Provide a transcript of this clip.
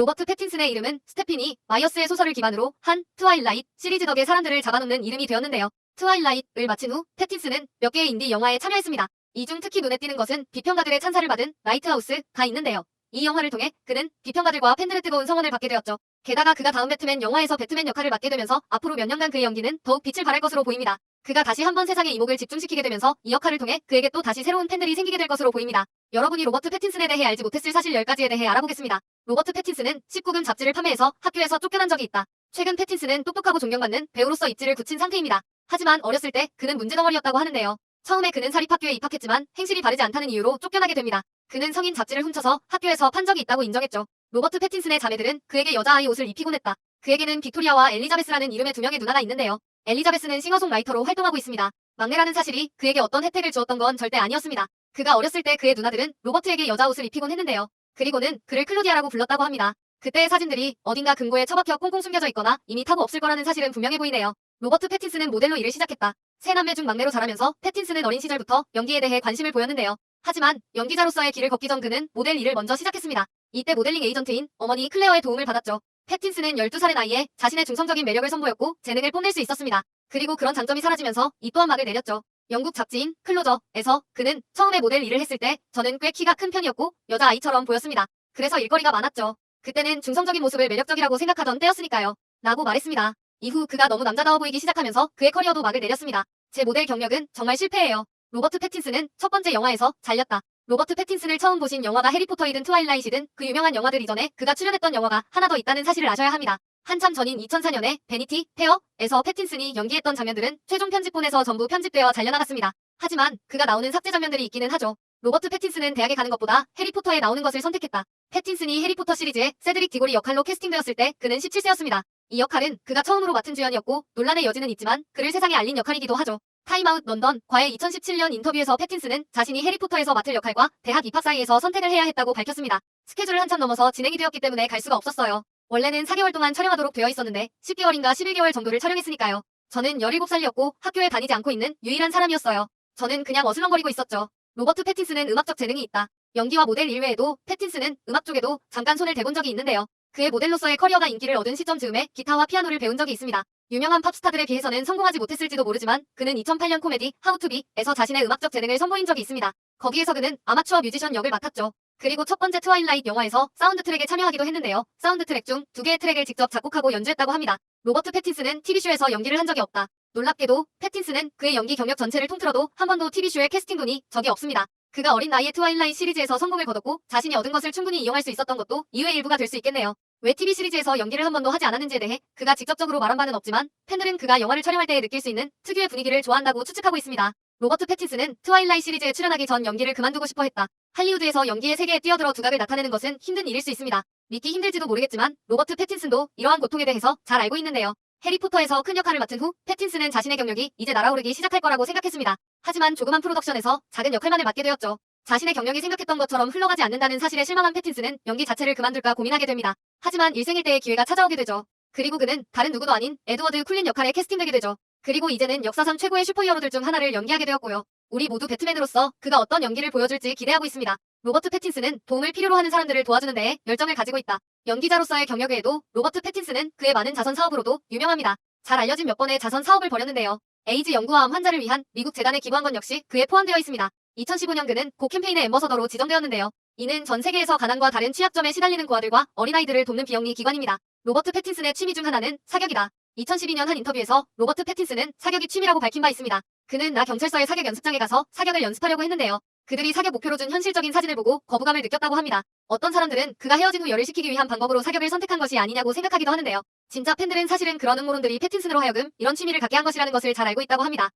로버트 패틴슨의 이름은 스테피니 마이어스의 소설을 기반으로 한 트와일라잇 시리즈 덕에 사람들을 잡아놓는 이름이 되었는데요. 트와일라잇을 마친 후 패틴슨은 몇 개의 인디 영화에 참여했습니다. 이 중 특히 눈에 띄는 것은 비평가들의 찬사를 받은 라이트하우스가 있는데요. 이 영화를 통해 그는 비평가들과 팬들의 뜨거운 성원을 받게 되었죠. 게다가 그가 다음 배트맨 영화에서 배트맨 역할을 맡게 되면서 앞으로 몇 년간 그의 연기는 더욱 빛을 발할 것으로 보입니다. 그가 다시 한번 세상의 이목을 집중시키게 되면서 이 역할을 통해 그에게 또 다시 새로운 팬들이 생기게 될 것으로 보입니다. 여러분이 로버트 패틴슨에 대해 알지 못했을 사실 10가지에 대해 알아보겠습니다. 로버트 패틴슨은 19금 잡지를 판매해서 학교에서 쫓겨난 적이 있다. 최근 패틴슨은 똑똑하고 존경받는 배우로서 입지를 굳힌 상태입니다. 하지만 어렸을 때 그는 문제덩어리였다고 하는데요. 처음에 그는 사립학교에 입학했지만 행실이 바르지 않다는 이유로 쫓겨나게 됩니다. 그는 성인 잡지를 훔쳐서 학교에서 판 적이 있다고 인정했죠. 로버트 패틴슨의 자매들은 그에게 여자아이 옷을 입히곤 했다. 그에게는 빅토리아와 엘리자베스라는 이름의 두 명의 누나가 있는데요. 엘리자베스는 싱어송라이터로 활동하고 있습니다. 막내라는 사실이 그에게 어떤 혜택을 주었던 건 절대 아니었습니다. 그가 어렸을 때 그의 누나들은 로버트에게 여자옷을 입히곤 했는데요. 그리고는 그를 클로디아라고 불렀다고 합니다. 그때의 사진들이 어딘가 금고에 처박혀 꽁꽁 숨겨져 있거나 이미 타고 없을 거라는 사실은 분명해 보이네요. 로버트 패틴슨은 모델로 일을 시작했다. 세 남매 중 막내로 자라면서 패틴슨은 어린 시절부터 연기에 대해 관심을 보였는데요. 하지만 연기자로서의 길을 걷기 전 그는 모델 일을 먼저 시작했습니다. 이때 모델링 에이전트인 어머니 클레어의 도움을 받았죠. 패틴슨은 12살의 나이에 자신의 중성적인 매력을 선보였고 재능을 뽐낼 수 있었습니다. 그리고 그런 장점이 사라지면서 이 또한 막을 내렸죠. 영국 잡지인 클로저에서 그는 처음에 모델 일을 했을 때 저는 꽤 키가 큰 편이었고 여자아이처럼 보였습니다. 그래서 일거리가 많았죠. 그때는 중성적인 모습을 매력적이라고 생각하던 때였으니까요. 라고 말했습니다. 이후 그가 너무 남자다워 보이기 시작하면서 그의 커리어도 막을 내렸습니다. 제 모델 경력은 정말 실패예요. 로버트 패틴슨은 첫 번째 영화에서 잘렸다. 로버트 패틴슨을 처음 보신 영화가 해리포터이든 트와일라잇이든 그 유명한 영화들 이전에 그가 출연했던 영화가 하나 더 있다는 사실을 아셔야 합니다. 한참 전인 2004년에 베니티 페어에서 패틴슨이 연기했던 장면들은 최종 편집본에서 전부 편집되어 잘려나갔습니다. 하지만 그가 나오는 삭제 장면들이 있기는 하죠. 로버트 패틴슨은 대학에 가는 것보다 해리포터에 나오는 것을 선택했다. 패틴슨이 해리포터 시리즈의 세드릭 디고리 역할로 캐스팅되었을 때 그는 17세였습니다. 이 역할은 그가 처음으로 맡은 주연이었고 논란의 여지는 있지만 그를 세상에 알린 역할이기도 하죠. 타임아웃 런던과의 2017년 인터뷰에서 패틴슨은 자신이 해리포터에서 맡을 역할과 대학 입학 사이에서 선택을 해야 했다고 밝혔습니다. 스케줄을 한참 넘어서 진행이 되었기 때문에 갈 수가 없었어요. 원래는 4개월 동안 촬영하도록 되어 있었는데 10개월인가 11개월 정도를 촬영했으니까요. 저는 17살이었고 학교에 다니지 않고 있는 유일한 사람이었어요. 저는 그냥 어슬렁거리고 있었죠. 로버트 패틴슨은 음악적 재능이 있다. 연기와 모델 일 외에도 패틴슨은 음악 쪽에도 잠깐 손을 대본 적이 있는데요. 그의 모델로서의 커리어가 인기를 얻은 시점 즈음에 기타와 피아노를 배운 적이 있습니다. 유명한 팝스타들에 비해서는 성공하지 못했을지도 모르지만 그는 2008년 코미디 하우 투 비에서 자신의 음악적 재능을 선보인 적이 있습니다. 거기에서 그는 아마추어 뮤지션 역을 맡았죠. 그리고 첫 번째 트와일라잇 영화에서 사운드 트랙에 참여하기도 했는데요. 사운드 트랙 중 2개의 트랙을 직접 작곡하고 연주했다고 합니다. 로버트 패틴슨은 TV쇼에서 연기를 한 적이 없다. 놀랍게도 패틴슨은 그의 연기 경력 전체를 통틀어도 한 번도 TV쇼에 캐스팅돈이 적이 없습니다. 그가 어린 나이에 트와일라잇 시리즈에서 성공을 거뒀고 자신이 얻은 것을 충분히 이용할 수 있었던 것도 이유의 일부가 될 수 있겠네요. 왜 TV 시리즈에서 연기를 한 번도 하지 않았는지에 대해 그가 직접적으로 말한 바는 없지만 팬들은 그가 영화를 촬영할 때에 느낄 수 있는 특유의 분위기를 좋아한다고 추측하고 있습니다. 로버트 패틴슨은 트와일라잇 시리즈에 출연하기 전 연기를 그만두고 싶어 했다. 할리우드에서 연기의 세계에 뛰어들어 두각을 나타내는 것은 힘든 일일 수 있습니다. 믿기 힘들지도 모르겠지만 로버트 패틴슨도 이러한 고통에 대해서 잘 알고 있는데요. 해리포터에서 큰 역할을 맡은 후 패틴슨은 자신의 경력이 이제 날아오르기 시작할 거라고 생각했습니다. 하지만 조그만 프로덕션에서 작은 역할만을 맡게 되었죠. 자신의 경력이 생각했던 것처럼 흘러가지 않는다는 사실에 실망한 패틴슨은 연기 자체를 그만둘까 고민하게 됩니다. 하지만 일생일대의 기회가 찾아오게 되죠. 그리고 그는 다른 누구도 아닌 에드워드 쿨린 역할에 캐스팅되게 되죠. 그리고 이제는 역사상 최고의 슈퍼히어로들 중 하나를 연기하게 되었고요. 우리 모두 배트맨으로서 그가 어떤 연기를 보여줄지 기대하고 있습니다. 로버트 패틴슨은 도움을 필요로 하는 사람들을 도와주는 데에 열정을 가지고 있다. 연기자로서의 경력 외에도 로버트 패틴슨은 그의 많은 자선 사업으로도 유명합니다. 잘 알려진 몇 번의 자선 사업을 벌였는데요. 에이즈 연구와 암 환자를 위한 미국 재단에 기부한 건 역시 그에 포함되어 있습니다. 2015년 그는 고 캠페인의 앰버서더로 지정되었는데요. 이는 전 세계에서 가난과 다른 취약점에 시달리는 고아들과 어린아이들을 돕는 비영리 기관입니다. 로버트 패틴슨의 취미 중 하나는 사격이다. 2012년 한 인터뷰에서 로버트 패틴슨은 사격이 취미라고 밝힌 바 있습니다. 그는 경찰서의 사격 연습장에 가서 사격을 연습하려고 했는데요. 그들이 사격 목표로 준 현실적인 사진을 보고 거부감을 느꼈다고 합니다. 어떤 사람들은 그가 헤어진 후 열을 식히기 위한 방법으로 사격을 선택한 것이 아니냐고 생각하기도 하는데요. 진짜 팬들은 사실은 그런 음모론들이 패틴슨으로 하여금 이런 취미를 갖게 한 것이라는 것을 잘 알고 있다고 합니다.